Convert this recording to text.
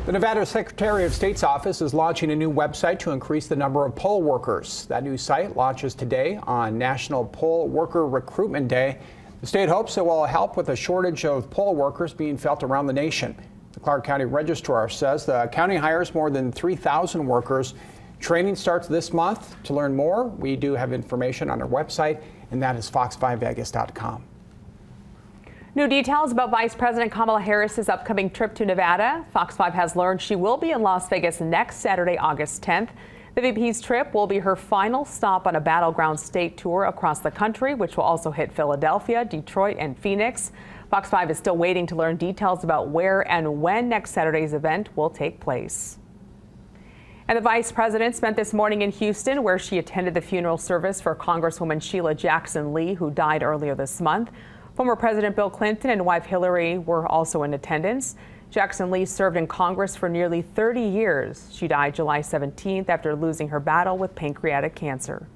The Nevada Secretary of State's office is launching a new website to increase the number of poll workers. That new site launches today on National Poll Worker Recruitment Day. The state hopes it will help with a shortage of poll workers being felt around the nation. The Clark County Registrar says the county hires more than 3,000 workers. Training starts this month. To learn more, we do have information on our website, and that is fox5vegas.com. New details about Vice President Kamala Harris's upcoming trip to Nevada. Fox 5 has learned she will be in Las Vegas next Saturday, August 10th. The VP's trip will be her final stop on a battleground state tour across the country, which will also hit Philadelphia, Detroit, and Phoenix. Fox 5 is still waiting to learn details about where and when next Saturday's event will take place. And the Vice President spent this morning in Houston, where she attended the funeral service for Congresswoman Sheila Jackson Lee, who died earlier this month. Former President Bill Clinton and wife Hillary were also in attendance. Jackson Lee served in Congress for nearly 30 years. She died July 17th after losing her battle with pancreatic cancer.